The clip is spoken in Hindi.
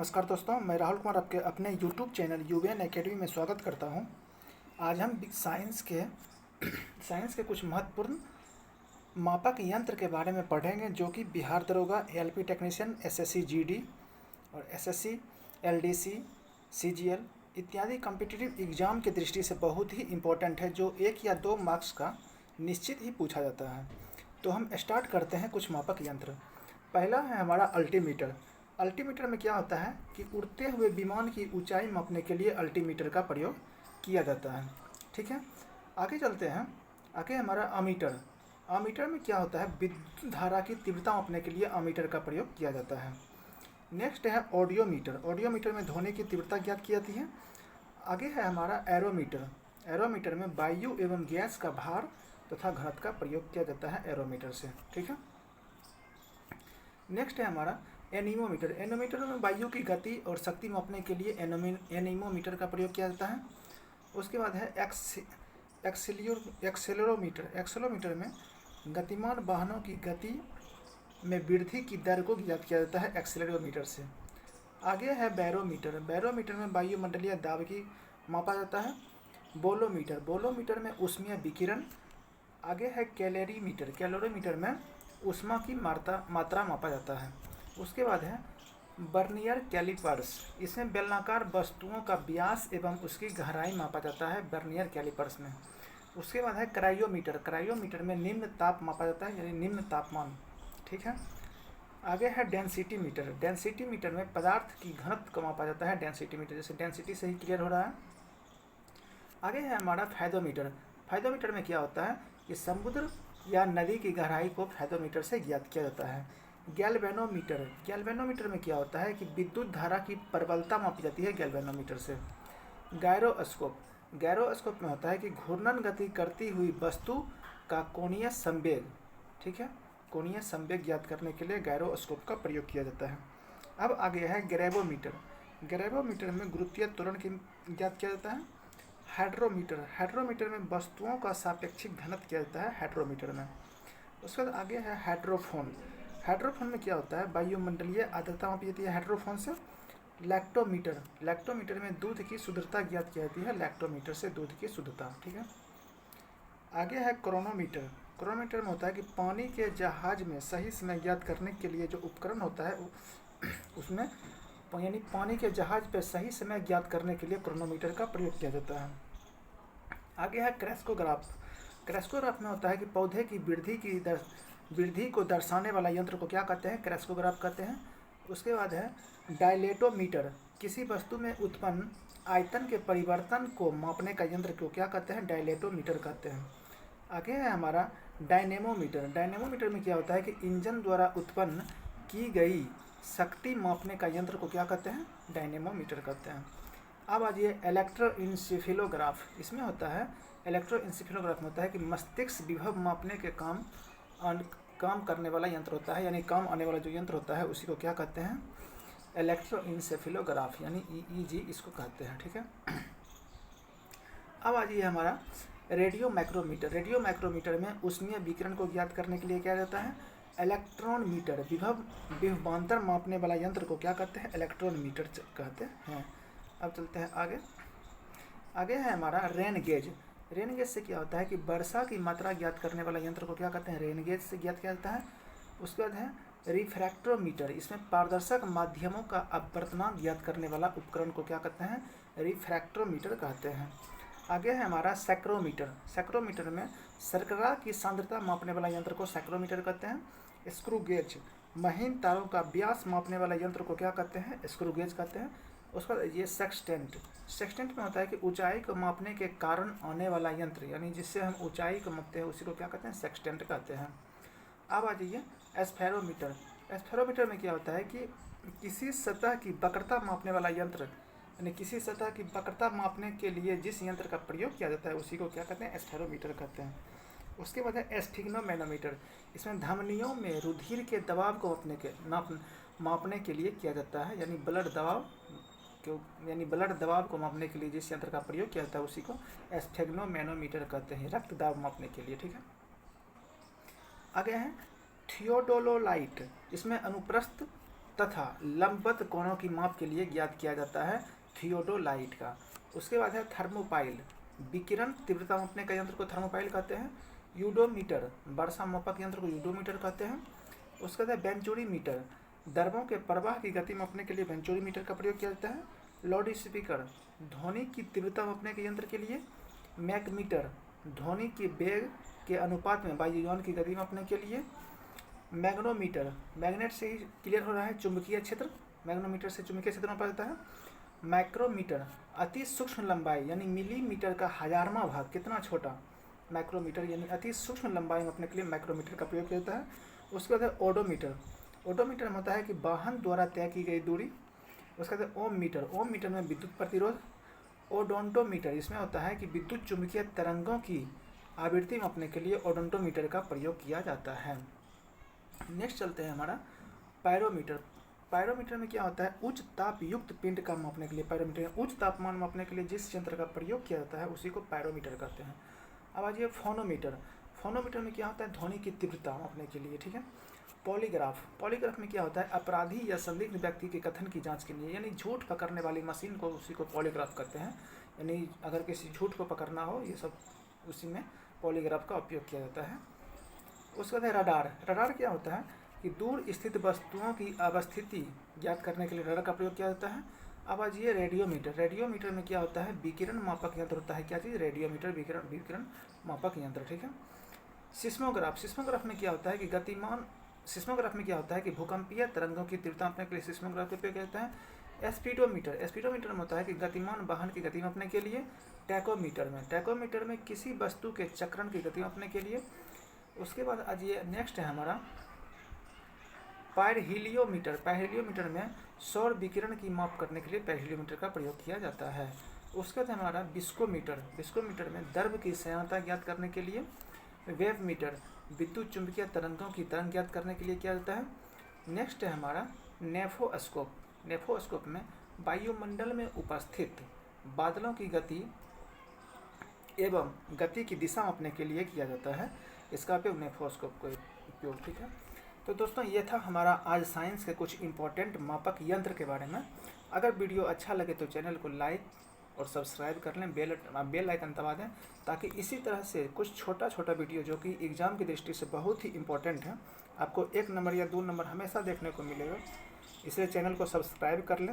नमस्कार दोस्तों, मैं राहुल कुमार आपके अपने यूट्यूब चैनल यूवीएन एकेडमी में स्वागत करता हूं। आज हम साइंस के कुछ महत्वपूर्ण मापक यंत्र के बारे में पढ़ेंगे जो कि बिहार दरोगा, एएलपी टेक्नीशियन, एसएससी जीडी और एसएससी एलडीसी, सीजीएल इत्यादि कॉम्पिटिटिव एग्ज़ाम की दृष्टि से बहुत ही इम्पोर्टेंट है, जो 1 या 2 मार्क्स का निश्चित ही पूछा जाता है। तो हम स्टार्ट करते हैं कुछ मापक यंत्र। पहला है हमारा अल्टीमीटर। अल्टीमीटर में क्या होता है कि उड़ते हुए विमान की ऊंचाई मापने के लिए अल्टीमीटर का प्रयोग किया जाता है। ठीक है, आगे चलते हैं। आगे हमारा अमीटर। अमीटर में क्या होता है, विद्युत धारा की तीव्रता मापने के लिए अमीटर का प्रयोग किया जाता है। नेक्स्ट है ऑडियोमीटर। ऑडियोमीटर में ध्वनि की तीव्रता ज्ञात की जाती है। आगे है हमारा एरोमीटर। एरोमीटर में वायु एवं गैस का भार तथा घनत्व का प्रयोग किया जाता है एरोमीटर से। ठीक है, नेक्स्ट है हमारा एनीमोमीटर। एनीमोमीटर में वायु की गति और शक्ति मापने के लिए एनीमोमीटर का प्रयोग किया जाता है। उसके बाद है एक्सेलेरोमीटर। एक्सेलेरोमीटर में गतिमान वाहनों की गति में वृद्धि की दर को ज्ञात किया जाता है एक्सेलेरोमीटर से। आगे है बैरोमीटर। बैरोमीटर में वायुमंडलीय दाब की मापा जाता है। बोलोमीटर। बोलोमीटर में ऊष्मीय विकिरण। आगे है कैलोरीमीटर। कैलोरीमीटर में ऊष्मा की मात्रा मापा जाता है। उसके बाद है बर्नियर कैलिपर्स। इसमें बेलनाकार वस्तुओं का व्यास एवं उसकी गहराई मापा जाता है बर्नियर कैलिपर्स में। उसके बाद है क्रायोमीटर। क्रायोमीटर में निम्न ताप मापा जाता है, यानी निम्न तापमान। ठीक है, आगे है डेंसिटी मीटर। डेंसिटी मीटर में पदार्थ की घनत्व को मापा जाता है डेंसिटी मीटर, जैसे डेंसिटी से ही क्लियर हो रहा है। आगे है हमारा फायदोमीटर। फायदोमीटर में क्या होता है कि समुद्र या नदी की गहराई को फायदोमीटर से ज्ञात किया जाता है। गैल्वेनोमीटर। गैल्वेनोमीटर में क्या होता है कि विद्युत धारा की प्रबलता मापी जाती है गैल्वेनोमीटर से। गायरोस्कोप। गायरोस्कोप में होता है कि घूर्णन गति करती हुई वस्तु का कोणीय संवेग, ठीक है, कोणीय संवेग ज्ञात करने के लिए गायरोस्कोप का प्रयोग किया जाता है। अब आगे है ग्रेवोमीटर। ग्रेवोमीटर में गुरुत्वीय त्वरण की ज्ञात किया जाता है। हाइड्रोमीटर। हाइड्रोमीटर में वस्तुओं का सापेक्षिक घनत्व किया जाता है हाइड्रोमीटर में। उसके बाद आगे है हाइड्रोफोन। हाइड्रोफोन में क्या होता है, वायुमंडलीय आर्द्रता मापी जाती है हाइड्रोफोन से। लैक्टोमीटर। लैक्टोमीटर में दूध की शुद्धता ज्ञात की जाती है लैक्टोमीटर से दूध की शुद्धता। ठीक है, आगे है क्रोनोमीटर। क्रोनोमीटर में होता है कि पानी के जहाज में सही समय ज्ञात करने के लिए जो उपकरण होता है उसमें, यानी पानी के जहाज पर सही समय ज्ञात करने के लिए क्रोनोमीटर का प्रयोग किया जाता है। आगे है क्रेस्कोग्राफ। क्रेस्कोग्राफ में होता है कि पौधे की वृद्धि को दर्शाने वाला यंत्र को क्या कहते हैं, क्रेस्कोग्राफ कहते हैं। उसके बाद है डायलेटोमीटर। किसी वस्तु में उत्पन्न आयतन के परिवर्तन को मापने का यंत्र को क्या कहते हैं, डायलेटोमीटर कहते हैं। आगे है हमारा डायनेमोमीटर। डायनेमोमीटर में क्या होता है कि इंजन द्वारा उत्पन्न की गई शक्ति मापने का यंत्र को क्या कहते हैं, डायनेमोमीटर कहते हैं। अब आइए इलेक्ट्रोइंसेफेलोग्राफ। इसमें होता है, इलेक्ट्रोइंसेफेलोग्राफ में होता है कि मस्तिष्क विभव मापने के काम करने वाला यंत्र होता है, यानी काम आने वाला जो यंत्र होता है उसी को क्या कहते हैं, इलेक्ट्रोइंसेफेलोग्राफ, यानी ईईजी इसको कहते हैं। ठीक है, अब आ जाइए हमारा रेडियो माइक्रोमीटर। रेडियो माइक्रोमीटर में ऊष्मीय विकिरण को ज्ञात करने के लिए क्या जाता है, इलेक्ट्रॉन मीटर। विभवांतर मापने वाला यंत्र को क्या कहते हैं, इलेक्ट्रॉन मीटर कहते हैं। अब चलते हैं आगे। आगे है हमारा रेन गेज। रेन गेज से क्या होता है कि वर्षा की मात्रा ज्ञात करने वाला यंत्र को क्या कहते हैं, रेन गेज से ज्ञात किया जाता है। उसके बाद है रिफ्रैक्टोमीटर। इसमें पारदर्शक माध्यमों का अपवर्तनांक ज्ञात करने वाला उपकरण को क्या कहते हैं, रिफ्रैक्टोमीटर कहते हैं। आगे है हमारा सैक्रोमीटर। सैक्रोमीटर में शर्करा की सांद्रता मापने वाला यंत्र को सैक्रोमीटर कहते हैं। Screw gauge. महीन तारों का व्यास मापने वाला यंत्र को क्या कहते हैं, स्क्रू गेज कहते हैं। उसका ये सेक्सटेंट। सेक्सटेंट में होता है कि ऊंचाई को मापने के कारण आने वाला यंत्र, यानी जिससे हम ऊंचाई को मापते हैं उसी को क्या कहते हैं, सेक्सटेंट कहते हैं। अब आ जाइए एस्फेरोमीटर। एस्फेरोमीटर में क्या होता है कि किसी सतह की वक्रता मापने वाला यंत्र, यानी किसी सतह की वक्रता मापने के लिए जिस यंत्र का प्रयोग किया जाता है उसी को क्या कहते हैं, एस्फेरोमीटर कहते हैं। उसके बाद है स्फिग्नोमेनोमीटर। इसमें धमनियों में रुधिर के दबाव को मापने के लिए किया जाता है, यानी ब्लड दबाव को मापने के लिए जिस यंत्र का प्रयोग किया जाता है उसी को स्फिग्नोमेनोमीटर कहते हैं, रक्त दाब मापने के लिए। ठीक है, आगे है थियोडोलोलाइट। इसमें अनुप्रस्थ तथा लंबवत कोणों की माप के लिए ज्ञात किया जाता है थियोडोलाइट का। उसके बाद है थर्मोपाइल, विकिरण तीव्रता मापने का यंत्र को थर्मोपाइल कहते हैं। यूडोमीटर, वर्षा मापक यंत्र को यूडोमीटर कहते हैं। उसके बाद बेंचोरीमीटर, द्रवों के प्रवाह की गति मापने के लिए बेंचोरीमीटर का प्रयोग किया जाता है। लाउड स्पीकर, ध्वनि की तीव्रता मापने के यंत्र के लिए। मैगमीटर, ध्वनि के वेग के अनुपात में वायुयान की गति मापने के लिए। मैग्नोमीटर, मैग्नेट से ही क्लियर हो रहा है चुंबकीय क्षेत्र, मैग्नोमीटर से चुंबकीय क्षेत्र मापा जाता है। माइक्रोमीटर, अति सूक्ष्म लंबाई यानी मिलीमीटर का 1000वां भाग, कितना छोटा, माइक्रोमीटर यानी अति सूक्ष्म लंबाई मापने के लिए माइक्रोमीटर का प्रयोग किया जाता है। उसके बाद है ओडोमीटर, ओडोमीटर में होता है कि वाहन द्वारा तय की गई दूरी। उसके बाद ओम मीटर, ओम मीटर में विद्युत प्रतिरोध। ओडोंटोमीटर, इसमें होता है कि विद्युत चुंबकीय तरंगों की आवृत्ति मापने के लिए ओडोंटोमीटर का प्रयोग किया जाता है। नेक्स्ट चलते हैं हमारा पायरोमीटर। पायरोमीटर में क्या होता है, उच्च ताप युक्त पिंड का मापने के लिए, पायरोमीटर में उच्च तापमान मापने के लिए जिस यंत्र का प्रयोग किया जाता है उसी को पायरोमीटर कहते हैं। अब आइए फोनोमीटर, फोनोमीटर में क्या होता है, ध्वनि की तीव्रता मापने के लिए, ठीक है। पॉलीग्राफ, पॉलीग्राफ में क्या होता है, अपराधी या संदिग्ध व्यक्ति के कथन की जांच के लिए, यानी झूठ पकड़ने वाली मशीन को, उसी को पॉलीग्राफ कहते हैं। यानी अगर किसी झूठ को पकड़ना हो, ये सब उसी में पॉलीग्राफ का उपयोग किया जाता है। उसके बाद है रडार, रडार क्या होता है कि दूर स्थित वस्तुओं की अवस्थिति ज्ञात करने के लिए रडार का प्रयोग किया जाता है। अब आज ये रेडियोमीटर, रेडियोमीटर में क्या होता है, विकिरण मापक यंत्र होता है। क्या चीज़, रेडियोमीटर, विकिरण मापक यंत्र, ठीक है। सिस्मोग्राफ, सिस्मोग्राफ में क्या होता है कि गतिमान, सिस्मोग्राफ में क्या होता है कि भूकंपीय तरंगों की तीव्रता मापने के लिए सिस्मोग्राफ का उपयोग किया जाता है। स्पीडोमीटर, स्पीडोमीटर में होता है कि गतिमान वाहन की गति मापने के लिए। टैकोमीटर में, टैकोमीटर में किसी वस्तु के चक्रण की गति मापने के लिए। उसके बाद आज ये नेक्स्ट है हमारा पायरहिलियोमीटर, पायरहिलियोमीटर में सौर विकिरण की माप करने के लिए पायरहिलियोमीटर का प्रयोग किया जाता है। उसके बाद हमारा विस्कोमीटर, विस्कोमीटर में द्रव की श्यानता ज्ञात करने के लिए। वेवमीटर, विद्युत चुंबकीय तरंगों की तरंग ज्ञात करने के लिए किया जाता है। नेक्स्ट है हमारा नेफोस्कोप, नेफोस्कोप में वायुमंडल में उपस्थित बादलों की गति एवं गति की दिशा मापने के लिए किया जाता है। इसका उपयोग नेफोस्कोप को उपयोग, ठीक है। तो दोस्तों ये था हमारा आज साइंस के कुछ इम्पोर्टेंट मापक यंत्र के बारे में। अगर वीडियो अच्छा लगे तो चैनल को लाइक और सब्सक्राइब कर लें, बेल आइकन दबा दें, ताकि इसी तरह से कुछ छोटा छोटा वीडियो जो कि एग्ज़ाम की दृष्टि से बहुत ही इम्पोर्टेंट है, आपको 1 नंबर या 2 नंबर हमेशा देखने को मिलेगा। इसलिए चैनल को सब्सक्राइब कर लें।